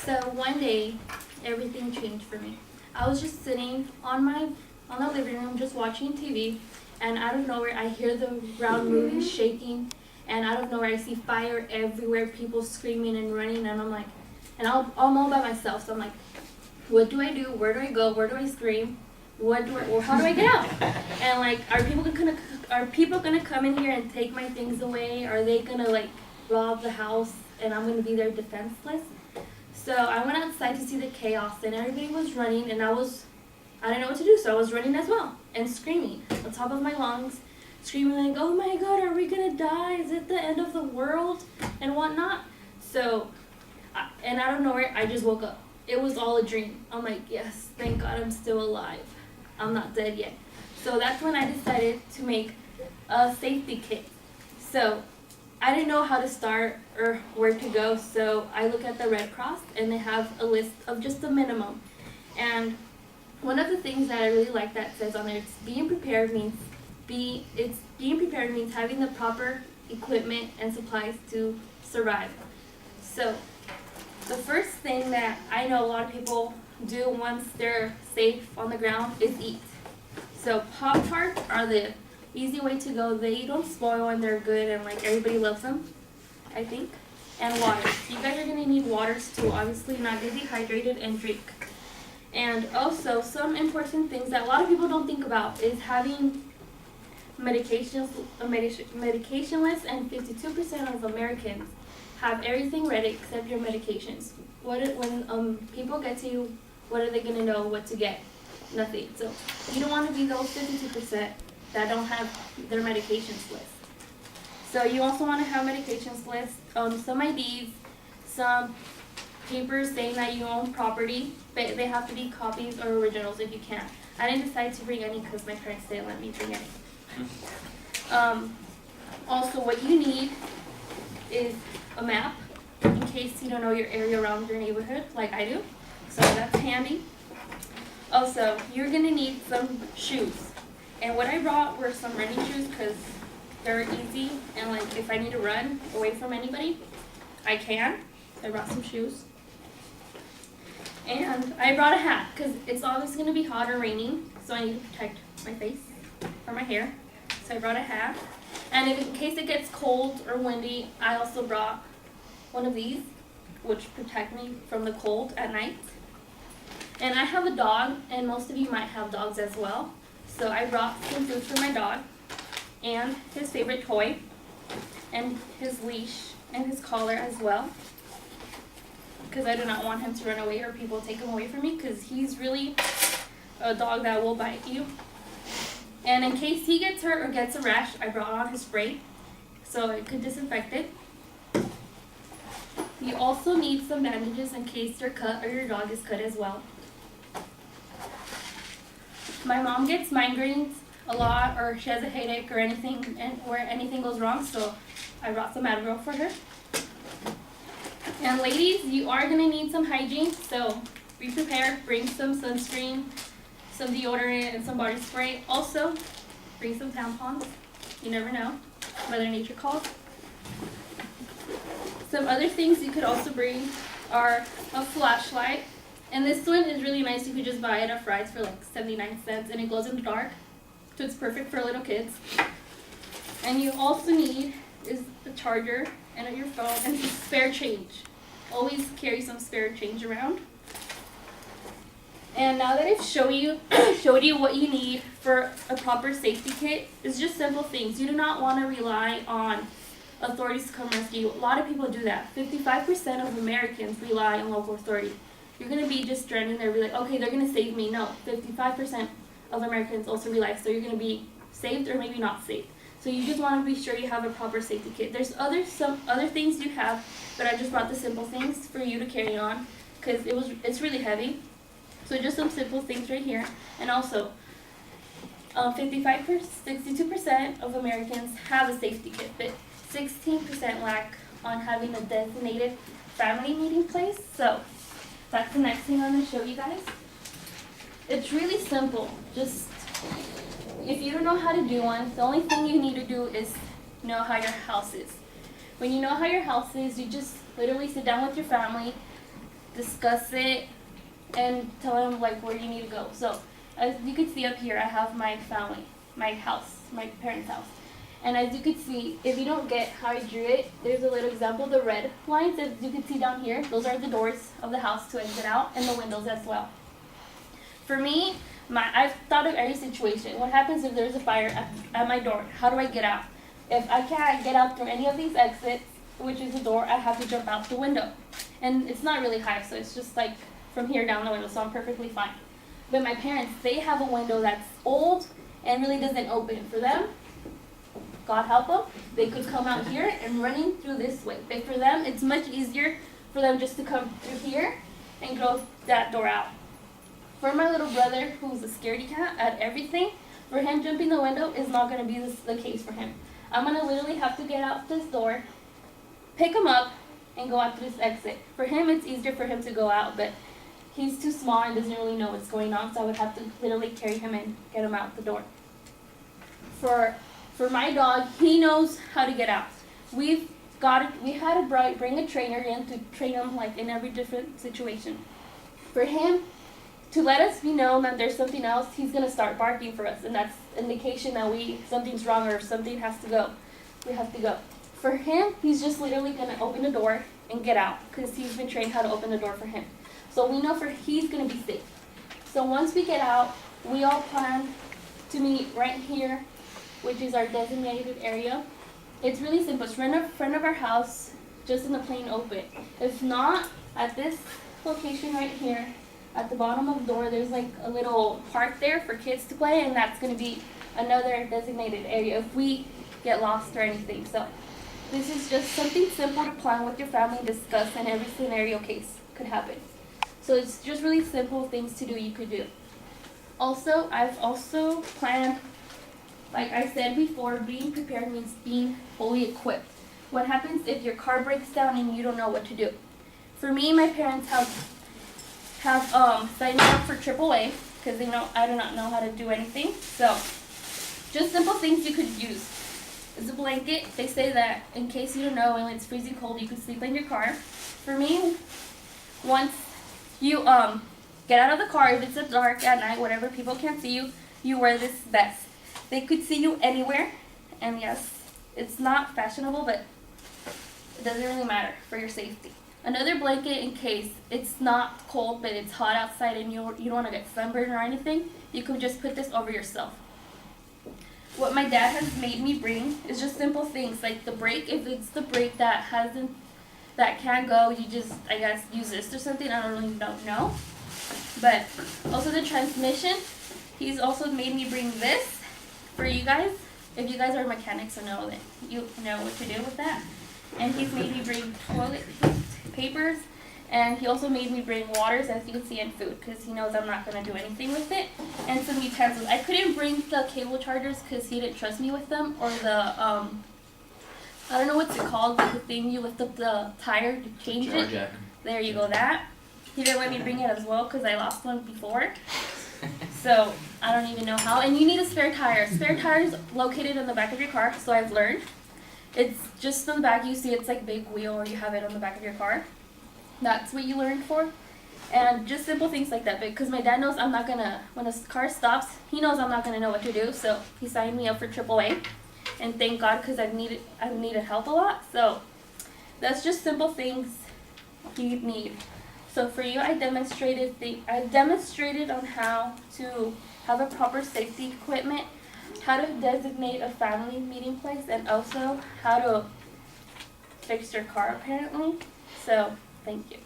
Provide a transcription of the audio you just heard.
So one day, everything changed for me. I was just sitting on the living room, just watching TV, and out of nowhere, I hear the ground moving, shaking, and out of nowhere, I see fire everywhere, people screaming and running, and I'm like, and I'm all by myself, so I'm like, what do I do? Where do I go? Where do I scream? How do I get out? And like, are people gonna come in here and take my things away? Are they gonna like rob the house and I'm gonna be there defenseless? So I went outside to see the chaos and everybody was running and I didn't know what to do, so I was running as well and screaming on top of my lungs, screaming like, oh my God, are we gonna die? Is it the end of the world and whatnot? So, and out of nowhere, I just woke up. It was all a dream. I'm like, yes, thank God I'm still alive. I'm not dead yet. So that's when I decided to make a safety kit. So I didn't know how to start or where to go, so I look at the Red Cross and they have a list of just the minimum. And one of the things that I really like that says on there, being prepared means having the proper equipment and supplies to survive. So the first thing that I know a lot of people do once they're safe on the ground is eat. So Pop-Tarts are the easy way to go. They don't spoil and they're good and like everybody loves them, I think. And water. You guys are gonna need waters too, obviously, not get dehydrated, and drink. And also some important things that a lot of people don't think about is having medication lists, and 52% of Americans have everything ready except your medications. When people get to you, what are they going to know what to get? Nothing. So you don't want to be those 52% that don't have their medications list. So you also want to have medications list, some IDs, some papers saying that you own property, but they have to be copies or originals if you can. I didn't decide to bring any because my parents didn't let me bring any. Also, what you need is a map in case you don't know your area around your neighborhood like I do. So that's handy. Also, you're going to need some shoes. And what I brought were some running shoes because they're easy and like if I need to run away from anybody, I can. So I brought some shoes. And I brought a hat because it's always going to be hot or raining, so I need to protect my face or my hair. So I brought a hat. And if, in case it gets cold or windy, I also brought one of these, which protect me from the cold at night. And I have a dog, and most of you might have dogs as well. So I brought some food for my dog, and his favorite toy, and his leash, and his collar as well. Because I do not want him to run away or people take him away from me, because he's really a dog that will bite you. And in case he gets hurt or gets a rash, I brought on his spray so it could disinfect it. You also need some bandages in case you're cut or your dog is cut as well. My mom gets migraines a lot, or she has a headache or anything, and where anything goes wrong, so I brought some Advil for her. And ladies, you are going to need some hygiene, so be prepared. Bring some sunscreen, some deodorant, and some body spray. Also, bring some tampons. You never know. Mother Nature calls. Some other things you could also bring are a flashlight. And this one is really nice. You could just buy it at Fry's for like 79 cents, and it glows in the dark. So it's perfect for little kids. And you also need is the charger and your phone and some spare change. Always carry some spare change around. And now that I've showed you what you need for a proper safety kit, it's just simple things. You do not want to rely on authorities to come rescue you. A lot of people do that. 55% of Americans rely on local authorities. You're going to be just stranded there and be like, okay, they're going to save me. No, 55% of Americans also rely, so you're going to be saved or maybe not saved. So you just want to be sure you have a proper safety kit. There's some other things you have, but I just brought the simple things for you to carry on because it's really heavy. So just some simple things right here. And also, 62% of Americans have a safety kit, but 16% lack on having a designated family meeting place. So that's the next thing I'm going to show you guys. It's really simple. Just if you don't know how to do one, the only thing you need to do is know how your house is. When you know how your house is, you just literally sit down with your family discuss it, and tell them like where you need to go. So as you can see up here, I have my family, my house, my parents' house. And as you can see, if you don't get how I drew it, there's a little example, the red lines, as you can see down here, those are the doors of the house to exit out, and the windows as well. For me, I've thought of every situation. What happens if there's a fire at my door? How do I get out? If I can't get out through any of these exits, which is the door, I have to jump out the window. And it's not really high, so it's just like from here down the window, so I'm perfectly fine. But my parents, they have a window that's old and really doesn't open. For them, God help them, they could come out here and running through this way. But for them, it's much easier for them just to come through here and go that door out. For my little brother, who's a scaredy cat at everything, for him jumping the window is not going to be the case for him. I'm going to literally have to get out this door, pick him up, and go out through this exit. For him, it's easier for him to go out, but he's too small and doesn't really know what's going on, so I would have to literally carry him and get him out the door. For my dog, he knows how to get out. We had to bring a trainer in to train him like in every different situation. For him, to let us be known that there's something else, he's gonna start barking for us, and that's indication that something's wrong or something has to go. We have to go. For him, he's just literally gonna open the door and get out because he's been trained how to open the door for him. So we know he's gonna be safe. So once we get out, we all plan to meet right here, which is our designated area. It's really simple. It's right in front of our house, just in the plain open. If not, at this location right here, at the bottom of the door, there's like a little park there for kids to play, and that's going to be another designated area if we get lost or anything. So this is just something simple to plan with your family, discuss, and every scenario case could happen. So it's just really simple things to do you could do. Also, I've also planned, like I said before, being prepared means being fully equipped. What happens if your car breaks down and you don't know what to do? For me, my parents have signed me up for AAA because they know I do not know how to do anything. So just simple things you could use. Is a blanket. They say that in case you don't know when it's freezing cold, you can sleep in your car. For me, once you get out of the car, if it's dark at night, whatever, people can't see you, you wear this vest. They could see you anywhere, and yes, it's not fashionable, but it doesn't really matter for your safety. Another blanket in case it's not cold, but it's hot outside and you don't want to get sunburned or anything, you could just put this over yourself. What my dad has made me bring is just simple things like the brake. If it's the brake that can't go, you just, I guess, use this or something. I don't know. But also the transmission, he's also made me bring this for you guys. If you guys are mechanics, I know that you know what to do with that. And he's made me bring toilet papers, and he also made me bring waters, as you can see, and food, because he knows I'm not going to do anything with it, and some utensils. I couldn't bring the cable chargers because he didn't trust me with them, or the, I don't know what's it called, the thing you lift up the tire to change it. Jack. There you go, that. He didn't let me bring it as well because I lost one before. So I don't even know how. And you need a spare tire. Spare tire is located in the back of your car, so I've learned. It's just on the back, you see it's like a big wheel, or you have it on the back of your car. That's what you learn for. And just simple things like that, because my dad knows I'm not gonna, when a car stops, he knows I'm not gonna know what to do, so he signed me up for AAA. And thank God, because I've needed help a lot. So that's just simple things you need. So for you, I demonstrated on how to have a proper safety equipment, how to designate a family meeting place, and also how to fix your car apparently. So thank you.